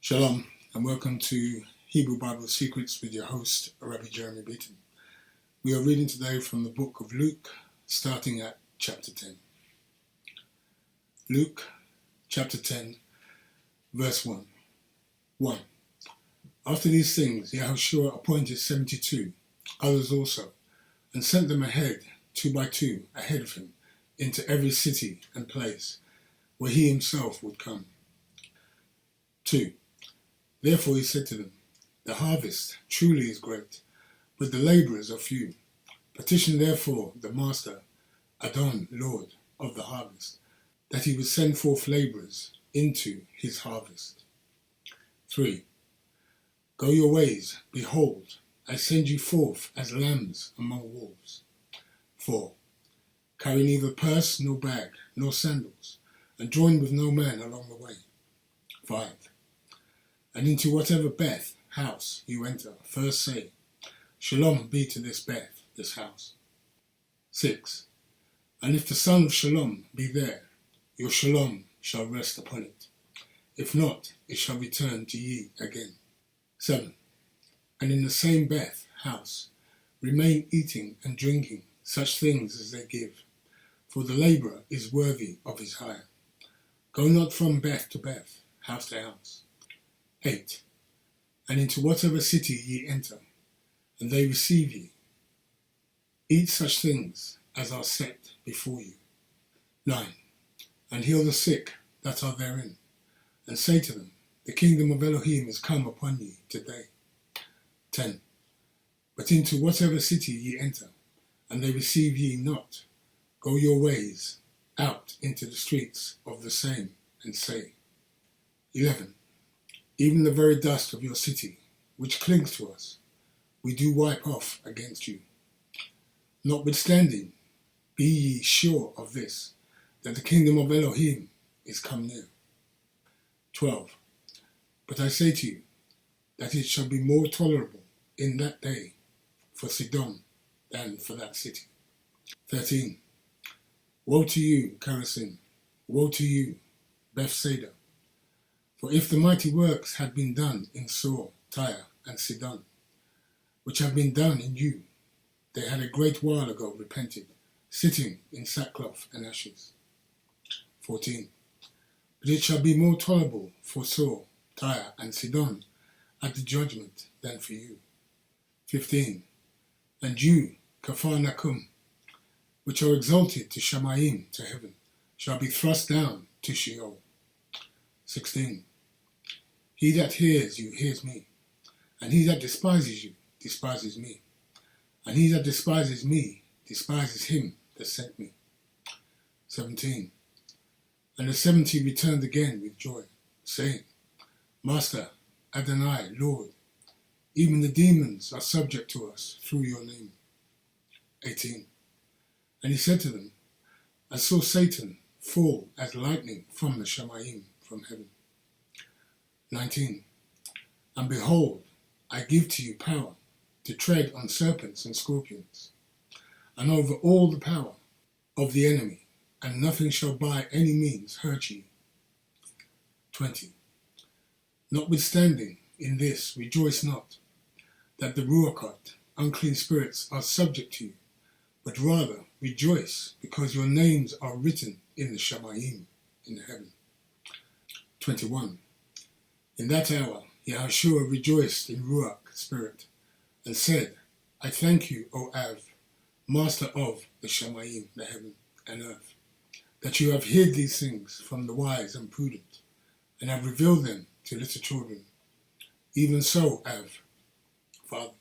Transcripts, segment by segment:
Shalom and welcome to Hebrew Bible Secrets with your host, Rabbi Beaton. We are reading today from the book of Luke, starting at chapter 10. Luke, chapter 10, verse 1. 1. After these things, Yahushua appointed 72, others also, and sent them ahead, 2 by 2, ahead of him, into every city and place where he himself would come. 2. Therefore he said to them, the harvest truly is great, but the labourers are few. Petition therefore the Master, Adon, Lord of the harvest, that he would send forth labourers into his harvest. 3. Go your ways, behold, I send you forth as lambs among wolves. 4. Carry neither purse nor bag nor sandals, and join with no man along the way. 5. And into whatever Beth house you enter, first say, Shalom be to this Beth, this house. 6. And if the son of Shalom be there, your Shalom shall rest upon it. If not, it shall return to ye again. 7. And in the same Beth house remain eating and drinking such things as they give, for the labourer is worthy of his hire. Go not from Beth to Beth, house to house. 8. And into whatever city ye enter, and they receive ye, eat such things as are set before you. 9. And heal the sick that are therein, and say to them, the kingdom of Elohim is come upon ye today. 10. But into whatever city ye enter, and they receive ye not, go your ways out into the streets of the same, and say. 11. Even the very dust of your city, which clings to us, we do wipe off against you. Notwithstanding, be ye sure of this, that the kingdom of Elohim is come near. 12. But I say to you, that it shall be more tolerable in that day for Sidon than for that city. 13. Woe to you, Chorazin! Woe to you, Bethsaida! For if the mighty works had been done in Sor, Tyre, and Sidon, which have been done in you, they had a great while ago repented, sitting in sackcloth and ashes. 14. But it shall be more tolerable for Sor, Tyre, and Sidon at the judgment than for you. 15. And you, Capharnaum, which are exalted to Shamayim, to heaven, shall be thrust down to Sheol. 16. He that hears you hears me, and he that despises you despises me, and he that despises me despises him that sent me. 17. And the 70 returned again with joy, saying, Master, Adonai, Lord, even the demons are subject to us through your name. 18. And he said to them, I saw Satan fall as lightning from the Shamayim, from heaven. 19. And behold, I give to you power to tread on serpents and scorpions, and over all the power of the enemy, and nothing shall by any means hurt you. 20. Notwithstanding, in this rejoice not, that the Ruachot, unclean spirits, are subject to you, but rather rejoice, because your names are written in the Shamayim, in heaven. 21. In that hour Yahushua rejoiced in Ruach spirit, and said, I thank you, O Av, Master of the Shamayim, the heaven and earth, that you have hid these things from the wise and prudent, and have revealed them to little children. Even so, Av, Father,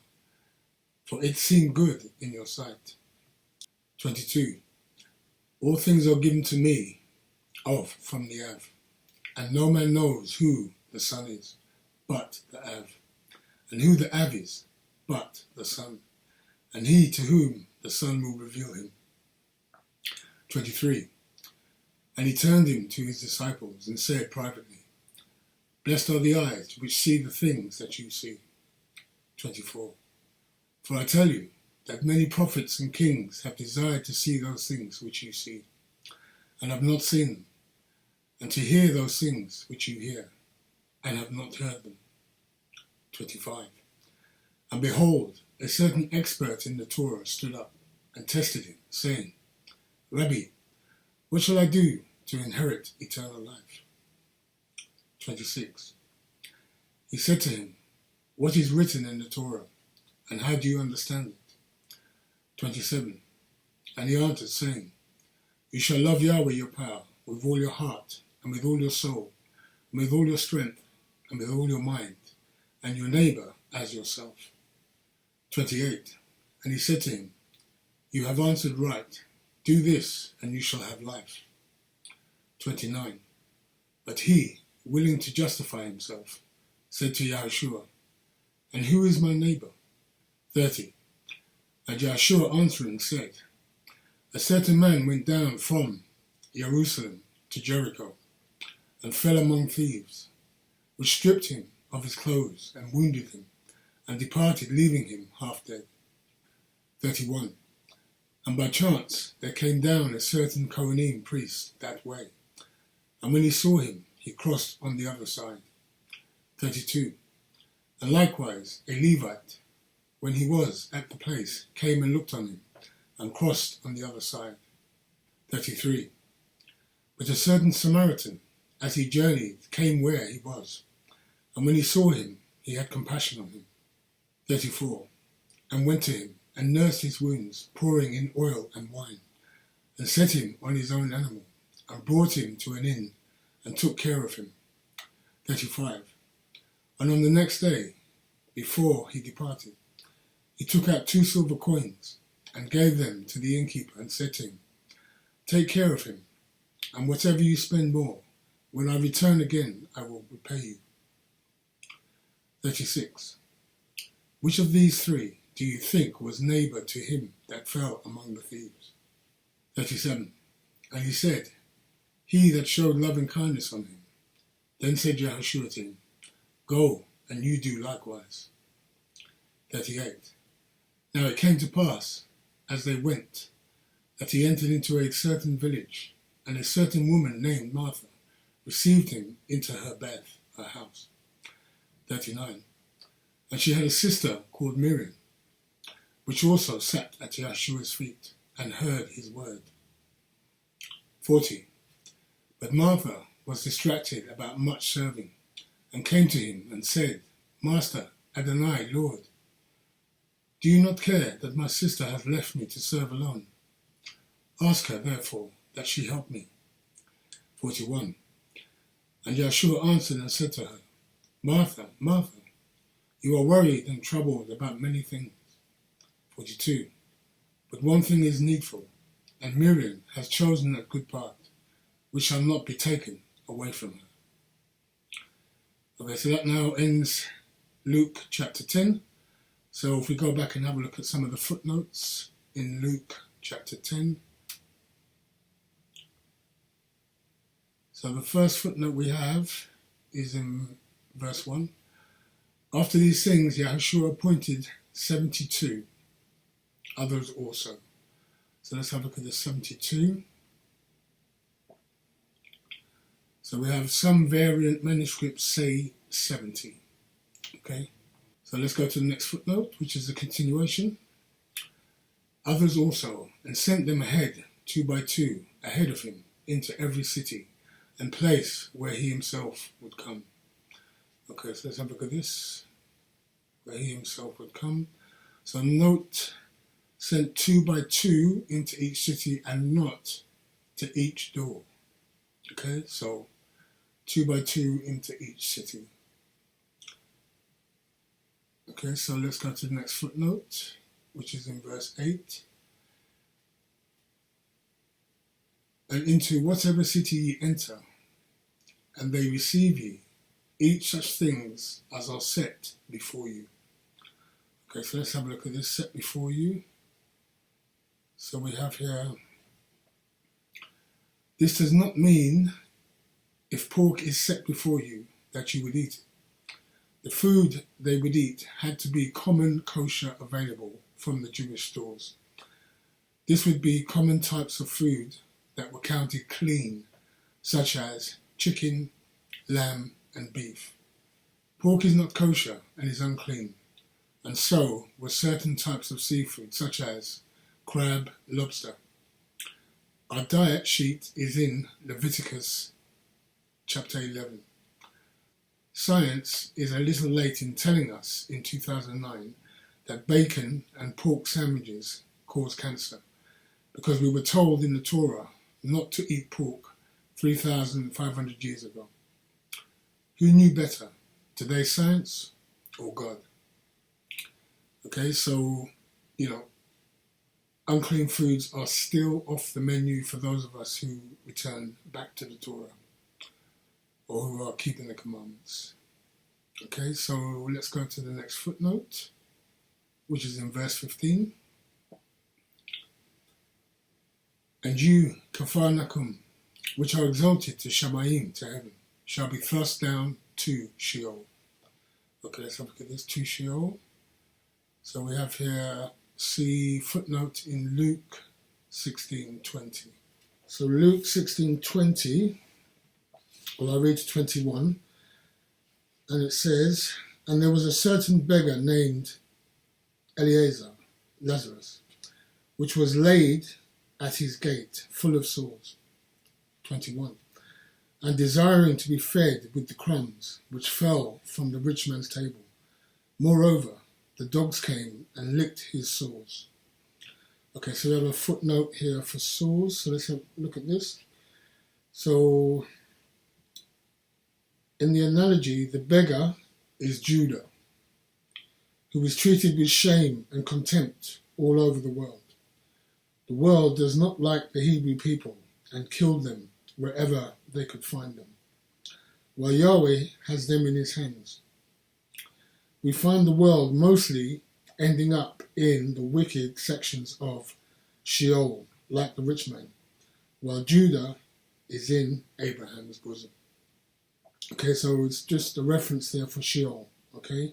for it seemed good in your sight. 22. All things are given to me from the Av, and no man knows who the Son is, but the Av, and who the Av is, but the Son, and he to whom the Son will reveal him. 23. And he turned him to his disciples and said privately, Blessed are the eyes which see the things that you see. 24. For I tell you that many prophets and kings have desired to see those things which you see, and have not seen them, and to hear those things which you hear, and have not heard them. 25. And behold, a certain expert in the Torah stood up and tested him, saying, Rabbi, what shall I do to inherit eternal life? 26. He said to him, what is written in the Torah, and how do you understand it? 27. And he answered, saying, you shall love Yahweh your power with all your heart, and with all your soul, and with all your strength, and with all your mind, and your neighbour as yourself. 28. And he said to him, you have answered right. Do this, and you shall have life. 29. But he, willing to justify himself, said to Yahushua, and who is my neighbour? 30. And Yahushua answering said, a certain man went down from Jerusalem to Jericho, and fell among thieves, which stripped him of his clothes, and wounded him, and departed, leaving him half dead. 31. And by chance there came down a certain Kohanim priest that way, and when he saw him, he crossed on the other side. 32. And likewise a Levite, when he was at the place, came and looked on him, and crossed on the other side. 33. But a certain Samaritan, as he journeyed, came where he was, and when he saw him, he had compassion on him. 34. And went to him, and nursed his wounds, pouring in oil and wine, and set him on his own animal, and brought him to an inn, and took care of him. 35. And on the next day, before he departed, he took out 2 silver coins, and gave them to the innkeeper, and said to him, take care of him, and whatever you spend more, when I return again, I will repay you. 36. Which of these 3 do you think was neighbour to him that fell among the thieves? 37. And he said, he that showed loving kindness on him. Then said Yahushua to him, go, and you do likewise. 38. Now it came to pass, as they went, that he entered into a certain village, and a certain woman named Martha received him into her bed, her house. 39. And she had a sister called Miriam, which also sat at Yahshua's feet, and heard his word. 40. But Martha was distracted about much serving, and came to him, and said, Master, Adonai, Lord, do you not care that my sister hath left me to serve alone? Ask her, therefore, that she help me. 41. And Yahshua answered and said to her, Martha, Martha, you are worried and troubled about many things. 42. But one thing is needful, and Miriam has chosen a good part, which shall not be taken away from her. Okay, so that now ends Luke chapter 10. So if we go back and have a look at some of the footnotes in Luke chapter 10. So the first footnote we have is in verse 1. After these things, Yahushua appointed 72, others also. So let's have a look at the 72. So we have some variant manuscripts say 70. Okay, so let's go to the next footnote, which is a continuation. Others also, and sent them ahead, 2 by 2, ahead of him, into every city and place where he himself would come. Okay, so let's have a look at this, where he himself would come. So note, sent 2 by 2 into each city and not to each door. Okay, so 2 by 2 into each city. Okay, so let's go to the next footnote, which is in verse 8. And into whatever city ye enter, and they receive ye, eat such things as are set before you. Okay, so let's have a look at this, set before you. So we have here, this does not mean if pork is set before you that you would eat it. The food they would eat had to be common kosher available from the Jewish stores. This would be common types of food that were counted clean, such as chicken, lamb and beef. Pork is not kosher and is unclean, and so were certain types of seafood, such as crab, lobster. Our diet sheet is in Leviticus chapter 11. Science is a little late in telling us in 2009 that bacon and pork sandwiches cause cancer, because we were told in the Torah not to eat pork 3,500 years ago. Who knew better, today's science or God? Okay, so, unclean foods are still off the menu for those of us who return back to the Torah or who are keeping the commandments. Okay, so let's go to the next footnote, which is in verse 15. And you, Kafar Nakum, which are exalted to Shamayim, to heaven, shall be thrust down to Sheol. Okay, let's have a look at this, to Sheol. So we have here, see footnote in Luke 16:20. So Luke 16:20, well, I'll read to 21, and it says, and there was a certain beggar named Eliezer, Lazarus, which was laid at his gate, full of sores. 21. And desiring to be fed with the crumbs which fell from the rich man's table. Moreover, the dogs came and licked his sores. Okay, so we have a footnote here for sores. So let's have a look at this. So, in the analogy, the beggar is Judah, who is treated with shame and contempt all over the world. The world does not like the Hebrew people and killed them wherever they could find them, while Yahweh has them in his hands. We find the world mostly ending up in the wicked sections of Sheol, like the rich man, while Judah is in Abraham's bosom. Okay, so it's just a reference there for Sheol, okay?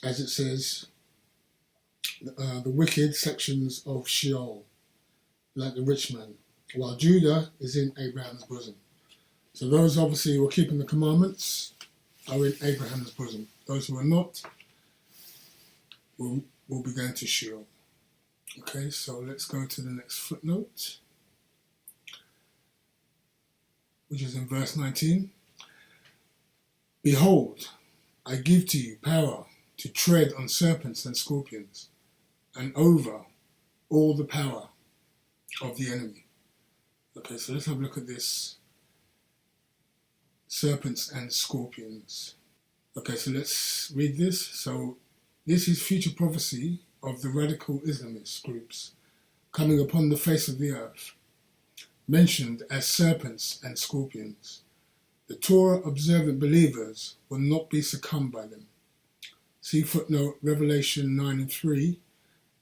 As it says, the wicked sections of Sheol, like the rich man, while Judah is in Abraham's bosom. So those obviously who are keeping the commandments are in Abraham's bosom. Those who are not will be going to Sheol. Okay, so let's go to the next footnote, which is in verse 19. Behold, I give to you power to tread on serpents and scorpions, and over all the power of the enemy. Okay, so let's have a look at this. Serpents and scorpions. Okay, so let's read this. So this is future prophecy of the radical Islamist groups coming upon the face of the earth, mentioned as serpents and scorpions. The Torah observant believers will not be succumbed by them. See footnote Revelation 9:3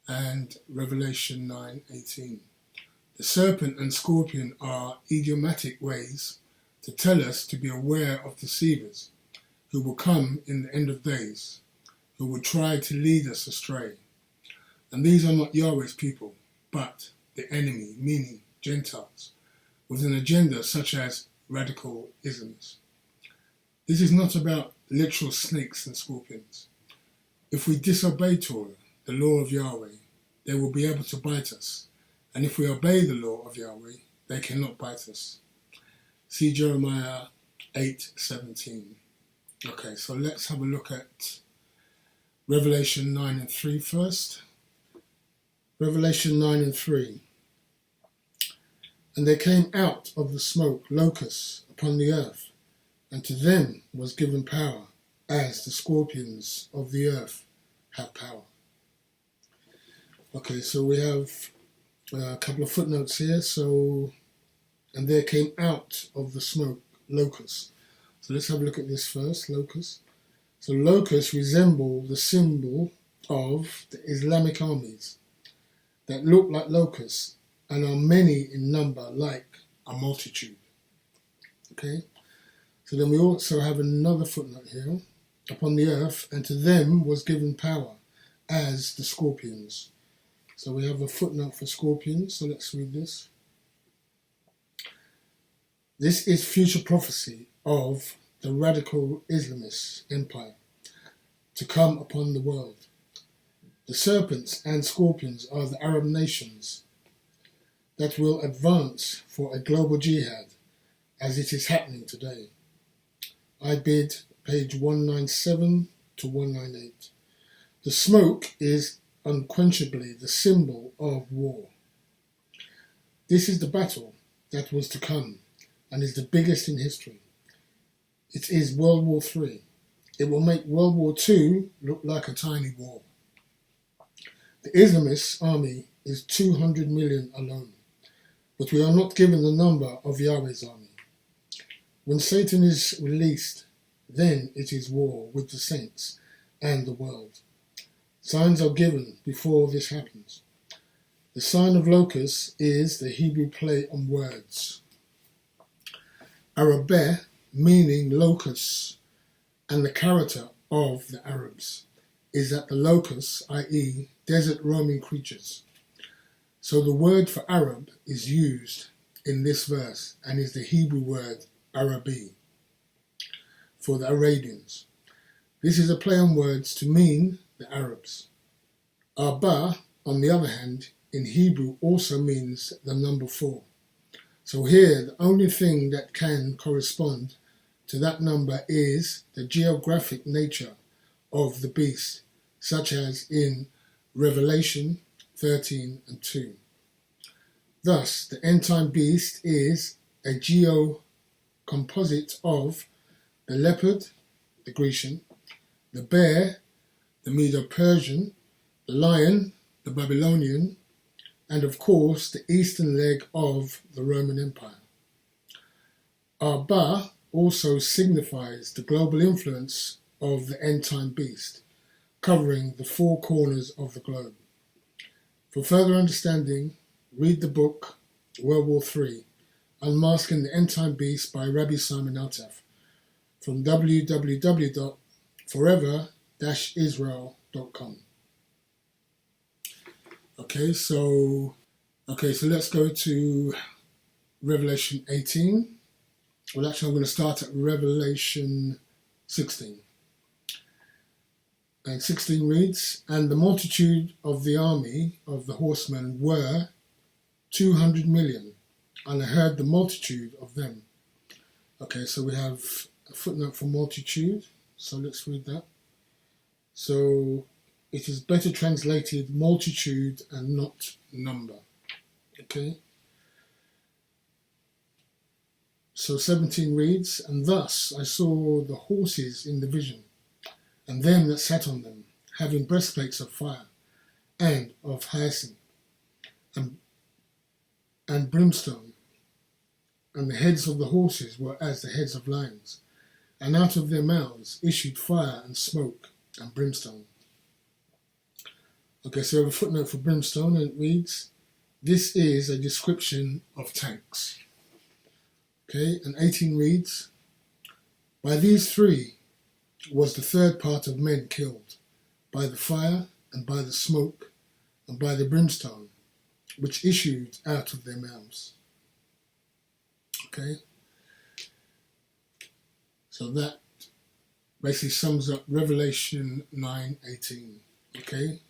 and Revelation 9:18. The serpent and scorpion are idiomatic ways to tell us to be aware of deceivers who will come in the end of days, who will try to lead us astray. And these are not Yahweh's people, but the enemy, meaning Gentiles, with an agenda such as radical Islamists. This is not about literal snakes and scorpions. If we disobey Torah, the law of Yahweh, they will be able to bite us. And if we obey the law of Yahweh, they cannot bite us. See Jeremiah 8:17. Okay, so let's have a look at Revelation 9:3 first. Revelation 9:3. And there came out of the smoke locusts upon the earth, and to them was given power, as the scorpions of the earth have power. Okay, so we have a couple of footnotes here. So, and there came out of the smoke locusts. So let's have a look at this first, locusts. So locusts resemble the symbol of the Islamic armies that look like locusts and are many in number, like a multitude. Okay, so then we also have another footnote here. Upon the earth, and to them was given power, as the scorpions. So we have a footnote for scorpions, so let's read this. This is future prophecy of the radical Islamist empire to come upon the world. The serpents and scorpions are the Arab nations that will advance for a global jihad as it is happening today. I bid page 197 to 198. The smoke is unquenchably the symbol of war. This is the battle that was to come and is the biggest in history. It is World War III. It will make World War II look like a tiny war. The Islamist army is 200 million alone, but we are not given the number of Yahweh's army. When Satan is released, then it is war with the saints and the world. Signs are given before this happens. The sign of locust is the Hebrew play on words. Arabeh, meaning locusts, and the character of the Arabs is that the locusts, i.e. desert roaming creatures. So the word for Arab is used in this verse and is the Hebrew word Arabi for the Arabians. This is a play on words to mean the Arabs. Arba, on the other hand, in Hebrew also means the number 4. So here, the only thing that can correspond to that number is the geographic nature of the beast, such as in Revelation 13 and 2. Thus, the end-time beast is a geo-composite of the leopard, the Grecian, the bear, the Medo-Persian, the lion, the Babylonian, and of course the eastern leg of the Roman Empire. Arba also signifies the global influence of the end-time beast, covering the 4 corners of the globe. For further understanding, read the book World War III, Unmasking the End-Time Beast by Rabbi Simon Altaf from www.forever-israel.com. Okay, so let's go to Revelation 18. Well, actually, I'm going to start at Revelation 16. And 16 reads, "And the multitude of the army of the horsemen were 200 million, and I heard the multitude of them." Okay, so we have a footnote for multitude, so let's read that. So it is better translated multitude and not number. Okay. So 17 reads, "And thus I saw the horses in the vision, and them that sat on them, having breastplates of fire, and of hyacinth, and brimstone, and the heads of the horses were as the heads of lions, and out of their mouths issued fire and smoke and brimstone." Okay, so we have a footnote for brimstone, and it reads, "This is a description of tanks." Okay, and 18 reads, "By these 3 was the third part of men killed, by the fire, and by the smoke, and by the brimstone, which issued out of their mouths." Okay, so that basically sums up Revelation 9:18. Okay,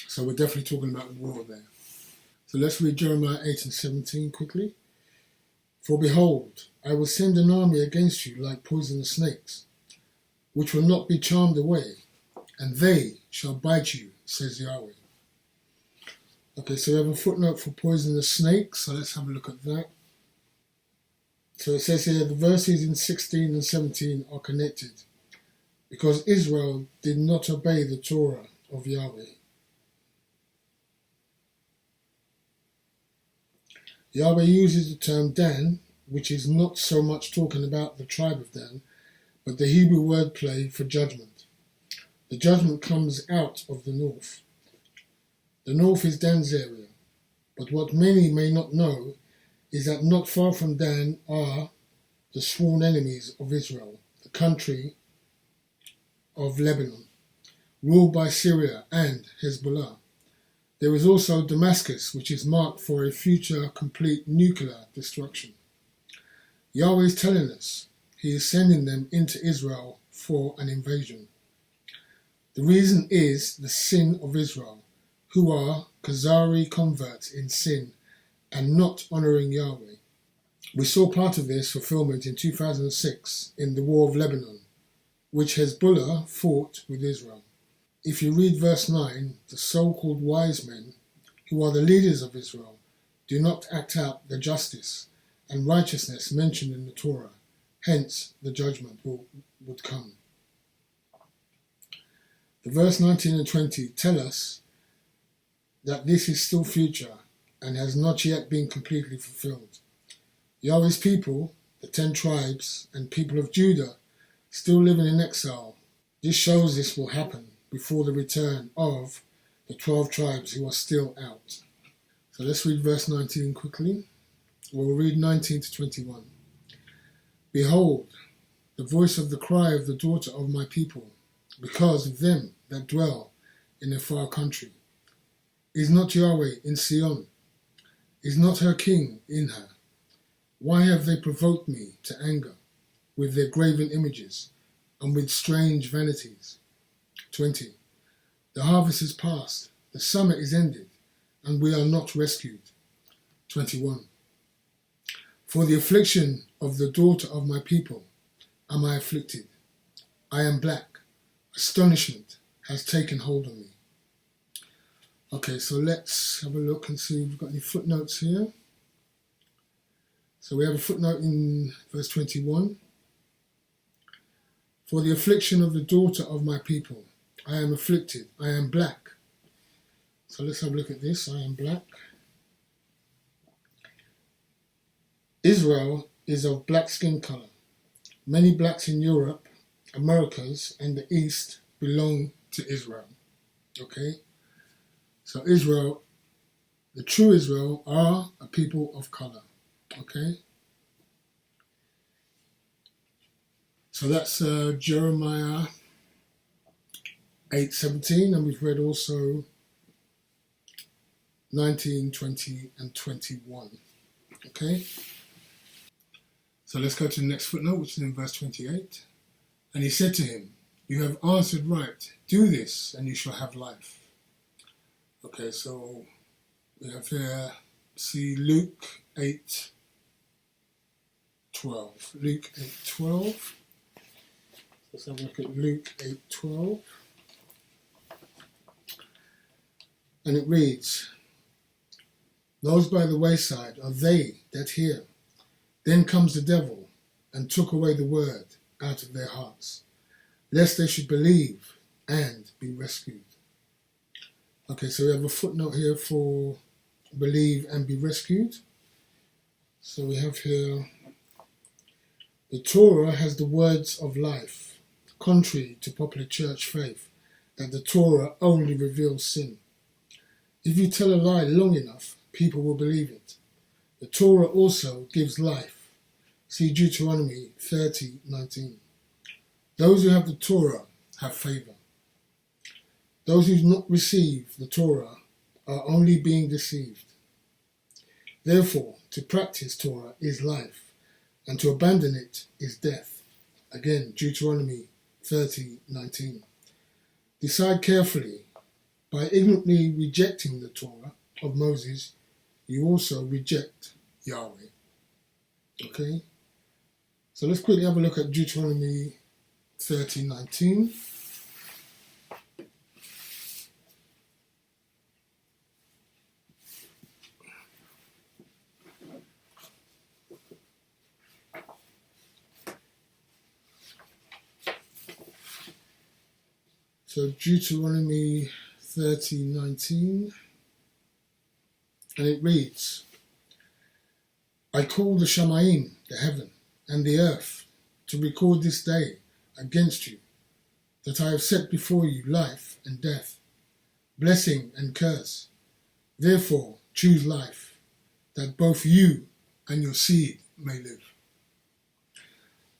so we're definitely talking about war there. So let's read Jeremiah 8 and 17 quickly. "For behold, I will send an army against you like poisonous snakes, which will not be charmed away, and they shall bite you, says Yahweh." Okay, so we have a footnote for poisonous snakes, so let's have a look at that. So it says here, the verses in 16 and 17 are connected, because Israel did not obey the Torah of Yahweh. Yahweh uses the term Dan, which is not so much talking about the tribe of Dan, but the Hebrew wordplay for judgment. The judgment comes out of the north. The north is Dan's area, but what many may not know is that not far from Dan are the sworn enemies of Israel, the country of Lebanon, ruled by Syria and Hezbollah. There is also Damascus, which is marked for a future complete nuclear destruction. Yahweh is telling us he is sending them into Israel for an invasion. The reason is the sin of Israel, who are Khazari converts in sin and not honouring Yahweh. We saw part of this fulfillment in 2006 in the War of Lebanon, which Hezbollah fought with Israel. If you read verse 9, the so-called wise men, who are the leaders of Israel, do not act out the justice and righteousness mentioned in the Torah. Hence, the judgment would come. The verse 19 and 20 tell us that this is still future and has not yet been completely fulfilled. Yahweh's people, the 10 tribes and people of Judah, still living in exile. This shows this will happen before the return of the 12 tribes who are still out. So let's read verse 19 quickly. We'll read 19 to 21. Behold, the voice of the cry of the daughter of my people, because of them that dwell in a far country. Is not Yahweh in Sion? Is not her king in her? Why have they provoked me to anger with their graven images and with strange vanities? 20. The harvest is past, the summer is ended, and we are not rescued. 21. For the affliction of the daughter of my people am I afflicted. I am black. Astonishment has taken hold of me. Okay, so let's have a look and see if we've got any footnotes here. So we have a footnote in verse 21. For the affliction of the daughter of my people, I am afflicted. I am black. So let's have a look at this. I am black. Israel is of black skin color. Many blacks in Europe, Americas, and the East belong to Israel. Okay? So Israel, the true Israel, are a people of color. Okay? So that's Jeremiah 8:17, and we've read also 19, 20, and 21. Okay? So let's go to the next footnote, which is in verse 28. And he said to him, you have answered right. Do this, and you shall have life. Okay, so we have here, see Luke 8:12. Luke 8:12. Let's have a look at Luke 8:12. And it reads, those by the wayside are they that hear. Then comes the devil and took away the word out of their hearts, lest they should believe and be rescued. Okay, so we have a footnote here for believe and be rescued. So we have here, the Torah has the words of life, contrary to popular church faith, that the Torah only reveals sin. If you tell a lie long enough, people will believe it. The Torah also gives life. See Deuteronomy 30:19. Those who have the Torah have favor. Those who do not receive the Torah are only being deceived. Therefore, to practice Torah is life, and to abandon it is death. Again, Deuteronomy 30:19. Decide carefully. By ignorantly rejecting the Torah of Moses, you also reject Yahweh. Okay? So let's quickly have a look at Deuteronomy 30:19. So Deuteronomy 30:19, and it reads, I call the Shamayim, the heaven, and the earth, to record this day against you, that I have set before you life and death, blessing and curse. Therefore choose life, that both you and your seed may live.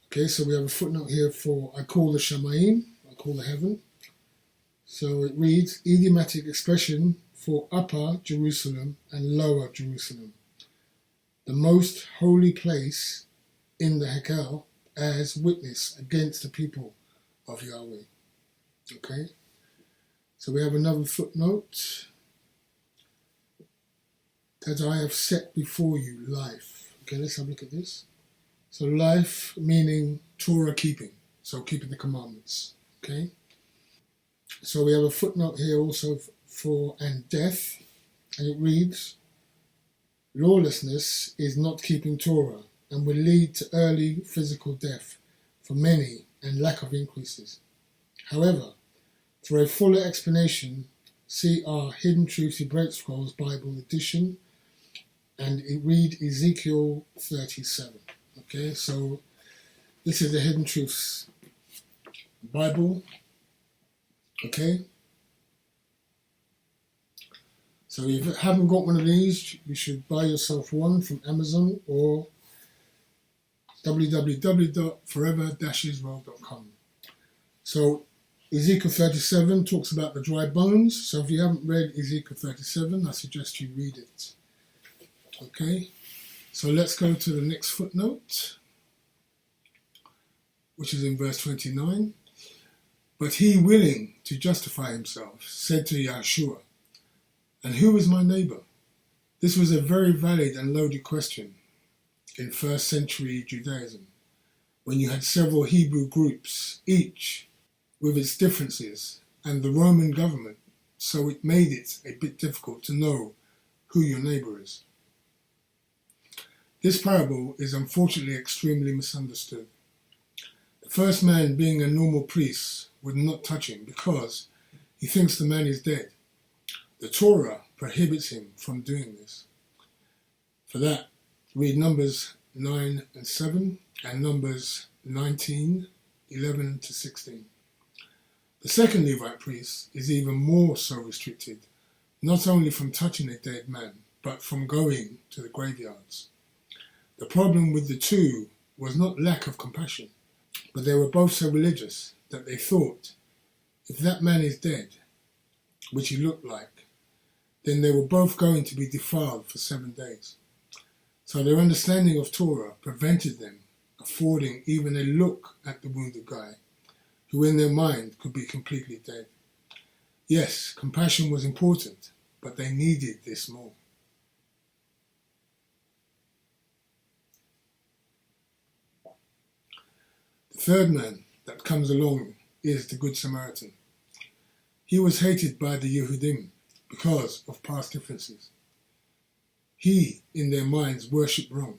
Okay, so we have a footnote here for I call the Shamayim, I call the heaven. So it reads, idiomatic expression for Upper Jerusalem and Lower Jerusalem. The most holy place in the Hekel as witness against the people of Yahweh. Okay? So we have another footnote. That I have set before you life. Okay, let's have a look at this. So life meaning Torah keeping. So keeping the commandments. Okay? So we have a footnote here also for and death. And it reads, lawlessness is not keeping Torah and will lead to early physical death for many and lack of increases. However, for a fuller explanation, see our Hidden Truths Hebraic Scrolls Bible edition, and read Ezekiel 37. Okay, so this is the Hidden Truths Bible. Okay, so if you haven't got one of these, you should buy yourself one from Amazon or www.forever-Israel.com. So Ezekiel 37 talks about the dry bones. So if you haven't read Ezekiel 37, I suggest you read it. Okay, so let's go to the next footnote, which is in verse 29. But he, willing to justify himself, said to Yahshua, and who is my neighbor? This was a very valid and loaded question in first century Judaism, when you had several Hebrew groups, each with its differences, and the Roman government, so it made it a bit difficult to know who your neighbor is. This parable is unfortunately extremely misunderstood. The first man, being a normal priest, would not touch him because he thinks the man is dead. The Torah prohibits him from doing this. For that, read Numbers 9 and 7 and Numbers 19, 11 to 16. The second Levite priest is even more so restricted, not only from touching a dead man, but from going to the graveyards. The problem with the two was not lack of compassion, but they were both so religious that they thought, if that man is dead, which he looked like, then they were both going to be defiled for 7 days. So their understanding of Torah prevented them affording even a look at the wounded guy, who in their mind could be completely dead. Yes, compassion was important, but they needed this more. The third man that comes along is the Good Samaritan. He was hated by the Yehudim because of past differences. He, in their minds, worshipped wrong.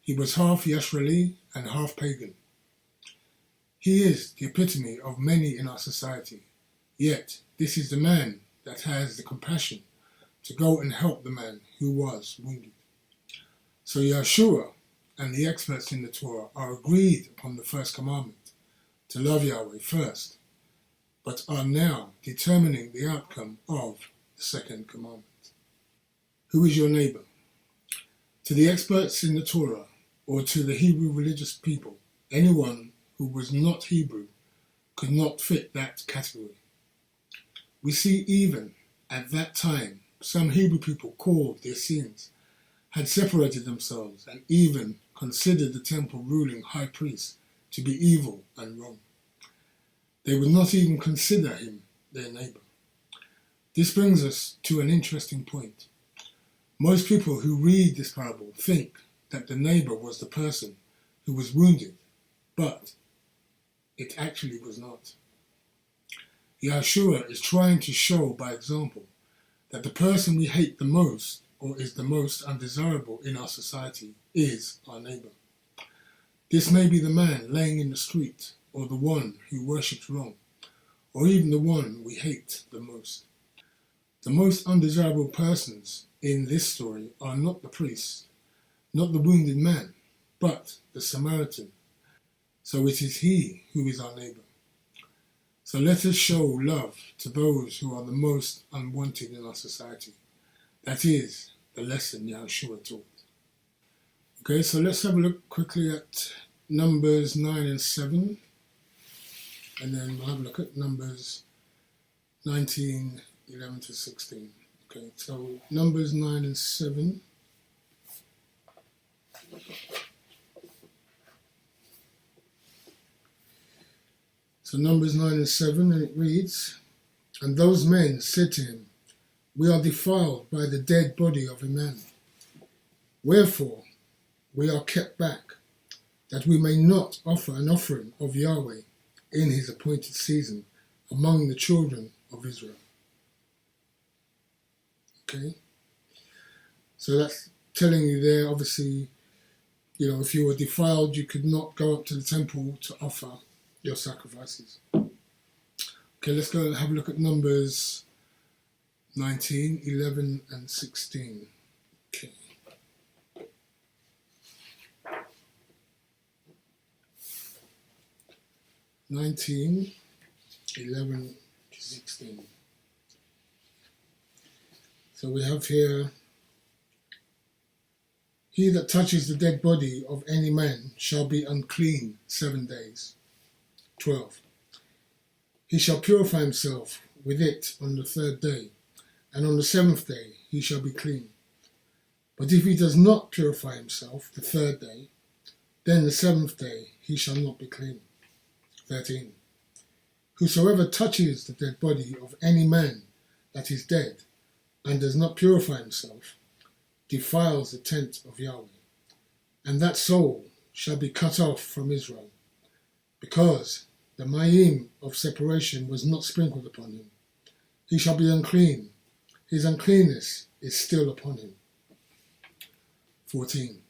He was half Yisraeli and half pagan. He is the epitome of many in our society, yet this is the man that has the compassion to go and help the man who was wounded. So Yahshua and the experts in the Torah are agreed upon the first commandment, to love Yahweh first, but are now determining the outcome of the second commandment. Who is your neighbor? To the experts in the Torah, or to the Hebrew religious people, anyone who was not Hebrew could not fit that category. We see even at that time some Hebrew people called the Essenes had separated themselves and even considered the temple ruling high priest to be evil and wrong. They would not even consider him their neighbor. This brings us to an interesting point. Most people who read this parable think that the neighbor was the person who was wounded, but it actually was not. Yahshua is trying to show by example that the person we hate the most, or is the most undesirable in our society, is our neighbor. This may be the man laying in the street, or the one who worships wrong, or even the one we hate the most. The most undesirable persons in this story are not the priest, not the wounded man, but the Samaritan. So it is he who is our neighbor. So let us show love to those who are the most unwanted in our society. That is the lesson Yahushua taught. Okay, so let's have a look quickly at Numbers 9 and 7. And then we'll have a look at Numbers 19, 11 to 16. Okay, so Numbers 9 and 7. So Numbers 9 and 7, and it reads, "And those men said to him, We are defiled by the dead body of a man. Wherefore we are kept back, that we may not offer an offering of Yahweh in his appointed season among the children of Israel." Okay, so that's telling you there, obviously, if you were defiled, you could not go up to the temple to offer your sacrifices. Okay, let's go and have a look at Numbers 19, 11 and 16. Okay. (19, 11 to 16). So we have here, "He that touches the dead body of any man shall be unclean 7 days. 12. He shall purify himself with it on the 3rd day, and on the 7th day he shall be clean. But if he does not purify himself the 3rd day, then the 7th day he shall not be clean." 13. "Whosoever touches the dead body of any man that is dead, and does not purify himself, defiles the tent of Yahweh, and that soul shall be cut off from Israel, because the mayim of separation was not sprinkled upon him. He shall be unclean. His uncleanness is still upon him." 14.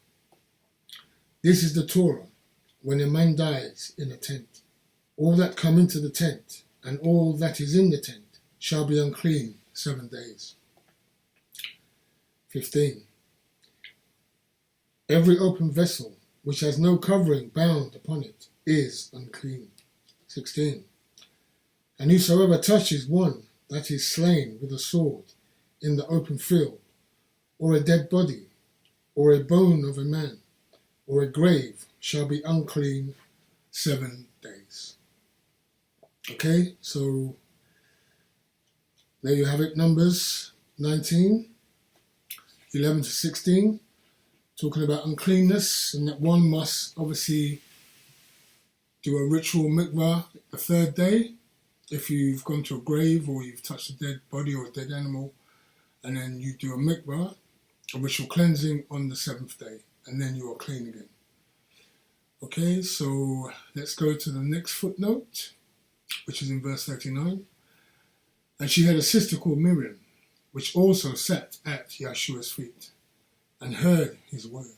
"This is the Torah when a man dies in a tent. All that come into the tent, and all that is in the tent, shall be unclean 7 days. 15. "Every open vessel which has no covering bound upon it is unclean." 16. "And whosoever touches one that is slain with a sword in the open field, or a dead body, or a bone of a man, or a grave, shall be unclean 7 days. Okay, so there you have it, Numbers 19, 11 to 16, talking about uncleanness, and that one must obviously do a ritual mikvah the 3rd day if you've gone to a grave or you've touched a dead body or a dead animal, and then you do a mikvah, a ritual cleansing, on the 7th day, and then you are clean again. Okay, so let's go to the next footnote, which is in verse 39. "And she had a sister called Miriam, which also sat at Yeshua's feet, and heard his word."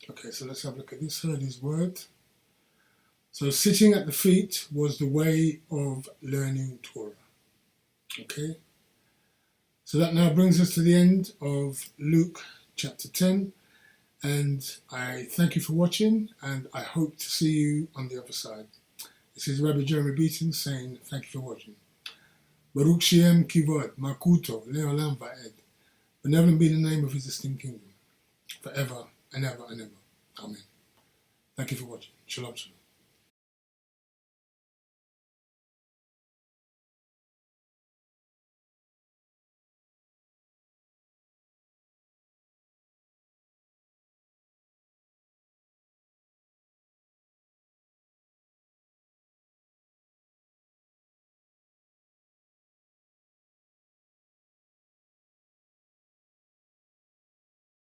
Okay, so let's have a look at this. Heard his word. So sitting at the feet was the way of learning Torah. Okay, so that now brings us to the end of Luke chapter 10. And I thank you for watching, and I hope to see you on the other side. This is Rabbi Beaton saying thank you for watching. Baruch Shem Kivod, Makuto, Leolam Va'ed. Benevolent be the name of his esteemed kingdom, forever and ever and ever. Amen. Thank you for watching. Shalom, shalom.